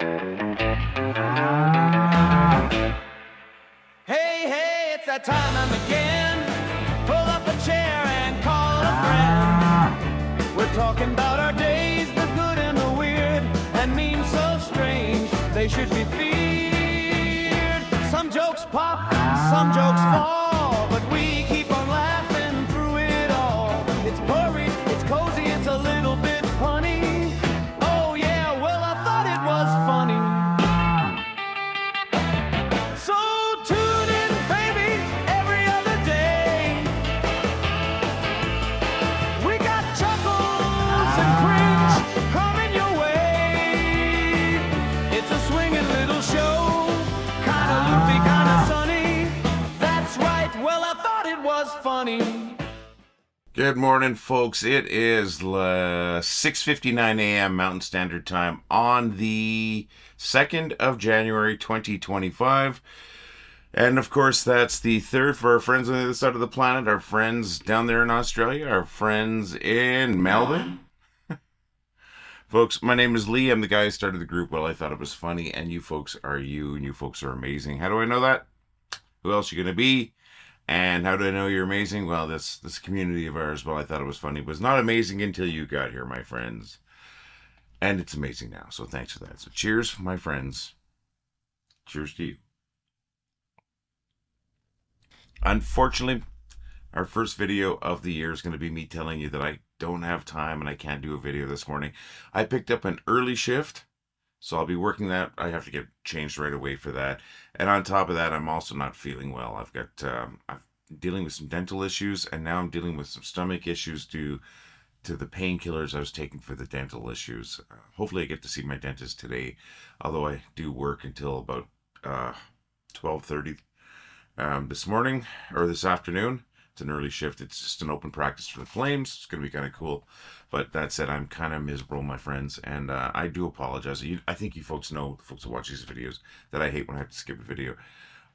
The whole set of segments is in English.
Hey, hey, it's that time again. Pull up a chair and call a friend. We're talking about our days, the good and the weird, and mean so strange they should be feared. Some jokes pop, some jokes fall, but we keep on laughing through it all. It's worried, it's cozy, it's a little bit funny. Oh yeah, well I thought it was funny. So tune in, baby, every other day. We got chuckles and cringe coming your way. It's a swinging little show, kinda loopy, kinda sunny. That's right, well I thought it was funny. Good morning, folks. It is 6:59 a.m. Mountain Standard Time on the 2nd of January, 2025. And, of course, that's the 3rd for our friends on the other side of the planet, our friends down there in Australia, our friends in Melbourne. Folks, my name is Lee. I'm the guy who started the group. Well, I thought it was funny, and you folks are you, and you folks are amazing. How do I know that? Who else are you going to be? And how do I know you're amazing? Well, this community of ours, well, I thought it was funny, was not amazing until you got here, my friends. And it's amazing now, so thanks for that. So cheers, my friends. Cheers to you. Unfortunately, our first video of the year is going to be me telling you that I don't have time and I can't do a video this morning. I picked up an early shift, so I'll be working that. I have to get changed right away for that. And on top of that, I'm also not feeling well. I'm dealing with some dental issues, and now I'm dealing with some stomach issues due to the painkillers I was taking for the dental issues. Hopefully I get to see my dentist today, although I do work until about 12:30 this morning, or this afternoon. It's an early shift. It's just an open practice for the Flames. It's going to be kind of cool. But that said, I'm kind of miserable, my friends, and I do apologize. I think you folks know, the folks who watch these videos, that I hate when I have to skip a video.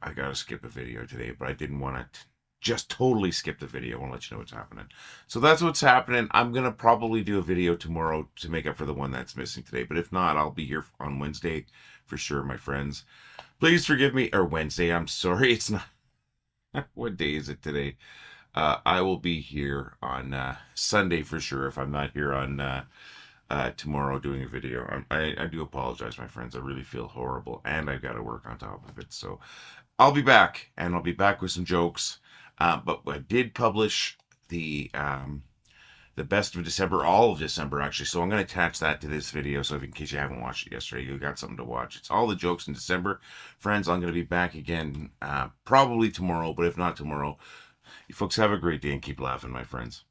I got to skip a video today, but I didn't want to just totally skip the video. I want to let you know what's happening. So that's what's happening. I'm going to probably do a video tomorrow to make up for the one that's missing today. But if not, I'll be here on Wednesday for sure, my friends. Please forgive me. Or Wednesday, I'm sorry. It's not. What day is it today? I will be here on Sunday for sure if I'm not here on tomorrow doing a video. I do apologize, my friends. I really feel horrible, and I've got to work on top of it. So I'll be back, and I'll be back with some jokes. But I did publish the best of December, all of December actually. So I'm going to attach that to this video. So in case you haven't watched it yesterday, you got something to watch. It's all the jokes in December, friends. I'm going to be back again probably tomorrow, but if not tomorrow, you folks have a great day and keep laughing, my friends.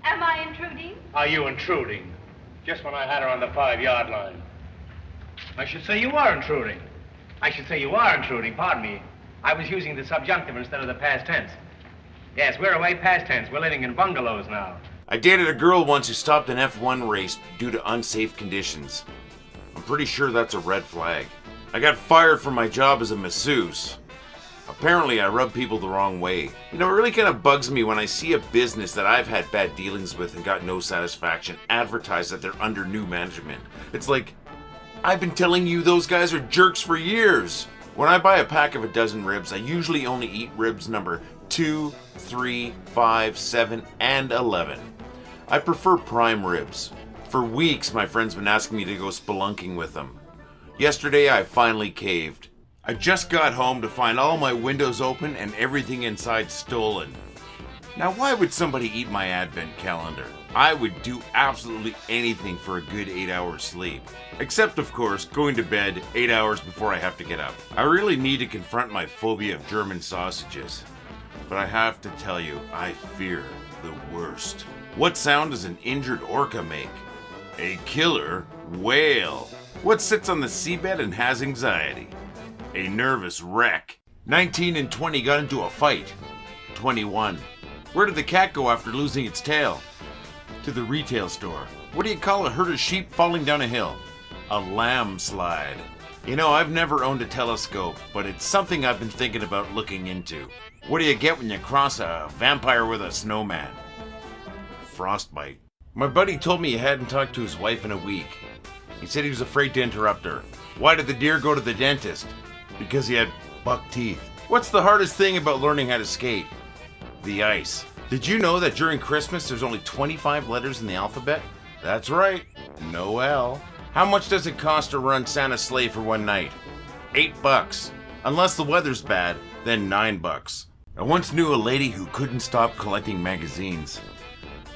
Am I intruding? Are you intruding? Just when I had her on the 5-yard line. I should say you are intruding. Pardon me. I was using the subjunctive instead of the past tense. Yes, we're away past tense. We're living in bungalows now. I dated a girl once who stopped an F1 race due to unsafe conditions. I'm pretty sure that's a red flag. I got fired from my job as a masseuse. Apparently, I rub people the wrong way. You know, it really kind of bugs me when I see a business that I've had bad dealings with and got no satisfaction advertise that they're under new management. It's like, I've been telling you those guys are jerks for years. When I buy a pack of a dozen ribs, I usually only eat ribs number 2, 3, 5, 7, and 11. I prefer prime ribs. For weeks, my friend's been asking me to go spelunking with them. Yesterday, I finally caved. I just got home to find all my windows open and everything inside stolen. Now, why would somebody eat my advent calendar? I would do absolutely anything for a good 8 hours sleep. Except, of course, going to bed 8 hours before I have to get up. I really need to confront my phobia of German sausages. But I have to tell you, I fear the worst. What sound does an injured orca make? A killer whale. What sits on the seabed and has anxiety? A nervous wreck. 19 and 20 got into a fight. 21. Where did the cat go after losing its tail? To the retail store. What do you call a herd of sheep falling down a hill? A landslide. You know, I've never owned a telescope, but it's something I've been thinking about looking into. What do you get when you cross a vampire with a snowman? Frostbite. My buddy told me he hadn't talked to his wife in a week. He said he was afraid to interrupt her. Why did the deer go to the dentist? Because he had buck teeth. What's the hardest thing about learning how to skate? The ice. Did you know that during Christmas there's only 25 letters in the alphabet? That's right, Noel. How much does it cost to run Santa's sleigh for one night? $8. Unless the weather's bad, then $9. I once knew a lady who couldn't stop collecting magazines.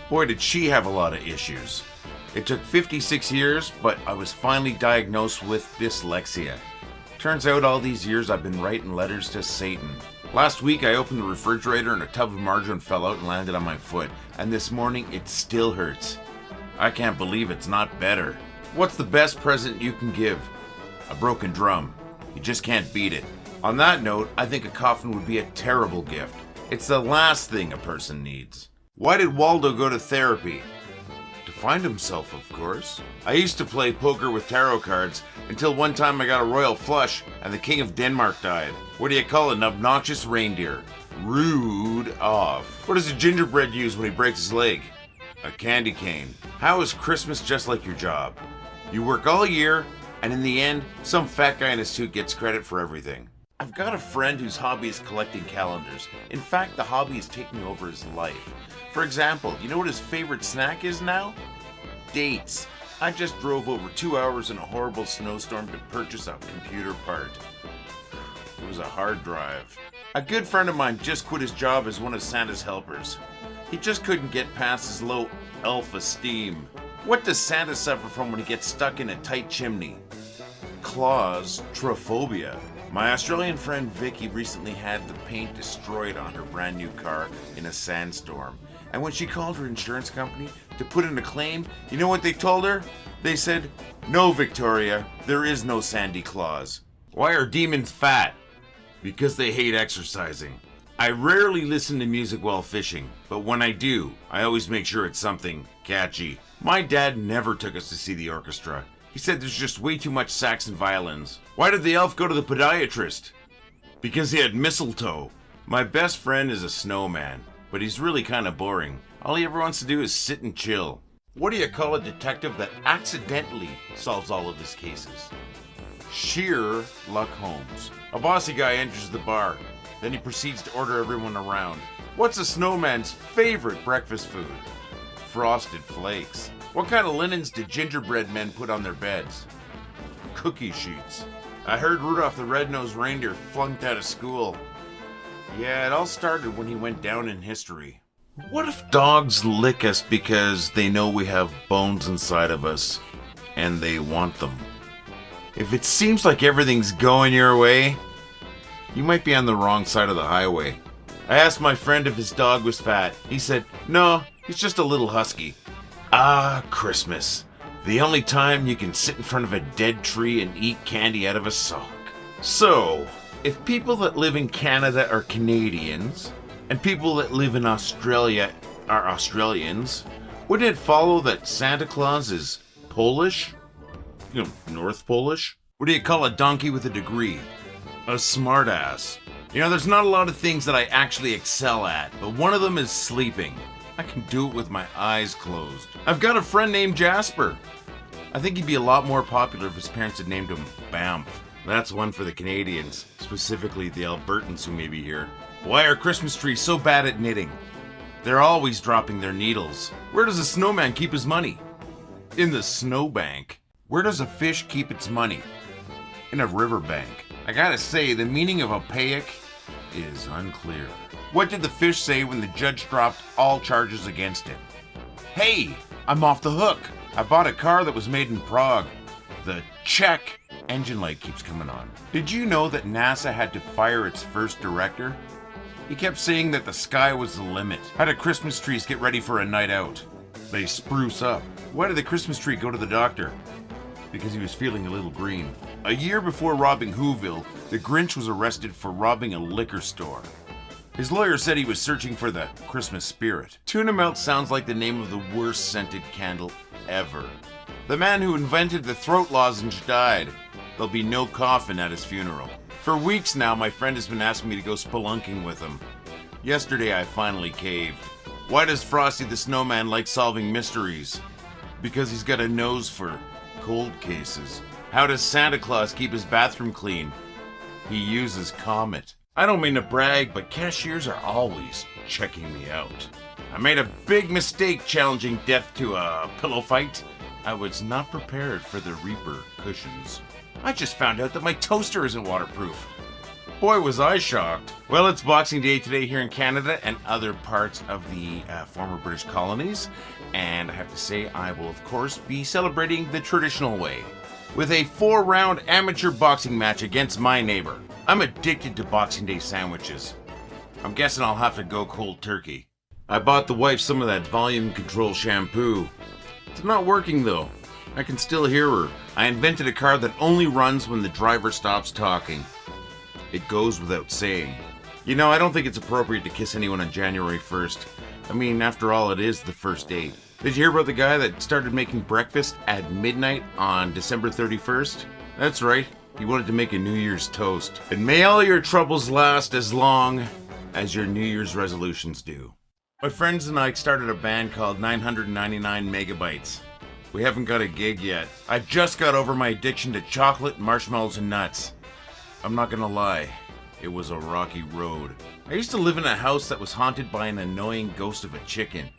Boy, did she have a lot of issues. It took 56 years, but I was finally diagnosed with dyslexia. Turns out all these years I've been writing letters to Satan. Last week I opened the refrigerator and a tub of margarine fell out and landed on my foot, and this morning it still hurts. I can't believe it's not better. What's the best present you can give? A broken drum. You just can't beat it. On that note, I think a coffin would be a terrible gift. It's the last thing a person needs. Why did Waldo go to therapy? To find himself, of course. I used to play poker with tarot cards until one time I got a royal flush and the King of Denmark died. What do you call an obnoxious reindeer? Rude off. What does a gingerbread use when he breaks his leg? A candy cane. How is Christmas just like your job? You work all year, and in the end, some fat guy in a suit gets credit for everything. I've got a friend whose hobby is collecting calendars. In fact, the hobby is taking over his life. For example, you know what his favorite snack is now? Dates. I just drove over 2 hours in a horrible snowstorm to purchase a computer part. It was a hard drive. A good friend of mine just quit his job as one of Santa's helpers. He just couldn't get past his low self-esteem. What does Santa suffer from when he gets stuck in a tight chimney? Claustrophobia. My Australian friend Vicky recently had the paint destroyed on her brand new car in a sandstorm. And when she called her insurance company to put in a claim, you know what they told her? They said, "No, Victoria, there is no Sandy Claus." Why are demons fat? Because they hate exercising. I rarely listen to music while fishing, but when I do, I always make sure it's something catchy. My dad never took us to see the orchestra. He said there's just way too much sax and violins. Why did the elf go to the podiatrist? Because he had mistletoe. My best friend is a snowman, but he's really kind of boring. All he ever wants to do is sit and chill. What do you call a detective that accidentally solves all of his cases? Sherlock Holmes. A bossy guy enters the bar. Then he proceeds to order everyone around. What's a snowman's favorite breakfast food? Frosted Flakes. What kind of linens did gingerbread men put on their beds? Cookie sheets. I heard Rudolph the Red-Nosed Reindeer flunked out of school. Yeah, it all started when he went down in history. What if dogs lick us because they know we have bones inside of us and they want them? If it seems like everything's going your way, you might be on the wrong side of the highway. I asked my friend if his dog was fat. He said, "No, he's just a little husky." Ah, Christmas. The only time you can sit in front of a dead tree and eat candy out of a sock. So, if people that live in Canada are Canadians, and people that live in Australia are Australians, wouldn't it follow that Santa Claus is Polish? You know, North Polish? What do you call a donkey with a degree? A smartass. You know, there's not a lot of things that I actually excel at, but one of them is sleeping. I can do it with my eyes closed. I've got a friend named Jasper. I think he'd be a lot more popular if his parents had named him Bamf. That's one for the Canadians, specifically the Albertans who may be here. Why are Christmas trees so bad at knitting? They're always dropping their needles. Where does a snowman keep his money? In the snowbank. Where does a fish keep its money? In a riverbank. I gotta say, the meaning of opaque is unclear. What did the fish say when the judge dropped all charges against it? "Hey, I'm off the hook. I bought a car that was made in Prague." The check engine light keeps coming on. Did you know that NASA had to fire its first director? He kept saying that the sky was the limit. How do Christmas trees get ready for a night out? They spruce up. Why did the Christmas tree go to the doctor? Because he was feeling a little green. A year before robbing Whoville, the Grinch was arrested for robbing a liquor store. His lawyer said he was searching for the Christmas spirit. Tuna melt sounds like the name of the worst scented candle ever. The man who invented the throat lozenge died. There'll be no coffin at his funeral. For weeks now, my friend has been asking me to go spelunking with him. Yesterday, I finally caved. Why does Frosty the Snowman like solving mysteries? Because he's got a nose for cold cases. How does Santa Claus keep his bathroom clean? He uses Comet. I don't mean to brag, but cashiers are always checking me out. I made a big mistake challenging death to a pillow fight. I was not prepared for the Reaper cushions. I just found out that my toaster isn't waterproof. Boy, was I shocked. Well, it's Boxing Day today here in Canada and other parts of the former British colonies. And I have to say, I will, of course, be celebrating the traditional way with a 4-round amateur boxing match against my neighbor. I'm addicted to Boxing Day sandwiches. I'm guessing I'll have to go cold turkey. I bought the wife some of that volume control shampoo. It's not working though. I can still hear her. I invented a car that only runs when the driver stops talking. It goes without saying. You know, I don't think it's appropriate to kiss anyone on January 1st. I mean, after all, it is the first date. Did you hear about the guy that started making breakfast at midnight on December 31st? That's right. He wanted to make a New Year's toast. And may all your troubles last as long as your New Year's resolutions do. My friends and I started a band called 999 Megabytes. We haven't got a gig yet. I just got over my addiction to chocolate, marshmallows, and nuts. I'm not gonna lie, it was a rocky road. I used to live in a house that was haunted by an annoying ghost of a chicken.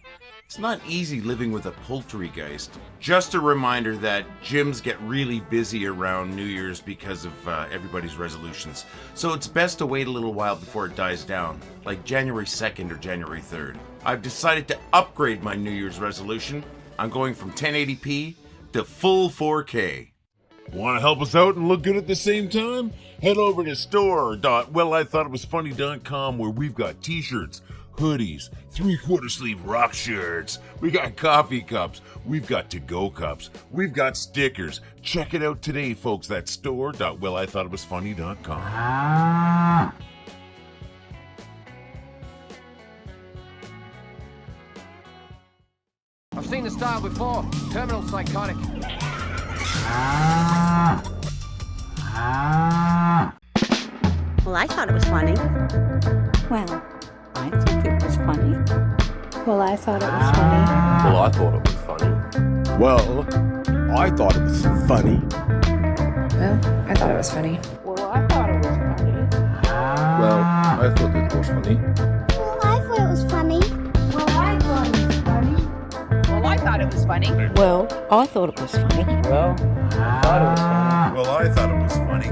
It's not easy living with a poultrygeist. Just a reminder that gyms get really busy around New Year's because of everybody's resolutions. So it's best to wait a little while before it dies down, like January 2nd or January 3rd. I've decided to upgrade my New Year's resolution. I'm going from 1080p to full 4K. Want to help us out and look good at the same time? Head over to store.wellithoughitwasfunny.com where we've got t-shirts, hoodies, 3/4 sleeve rock shirts. We got coffee cups. We've got to-go cups. We've got stickers. Check it out today, folks. That's store.wellithoughitwasfunny.com. I've seen the style before. Terminal psychotic. Well, I thought it was funny. Well, I think it was funny. Well, I thought it was funny. Well, I thought it was funny. Well, I thought it was funny. Well, I thought it was funny. Well, I thought it was funny. Well, I thought it was funny. Well, I thought it was funny. Well, I thought it was funny. Well, I thought it was funny. Well, I thought it was funny. Well, I thought it was funny. Well, I thought it was funny.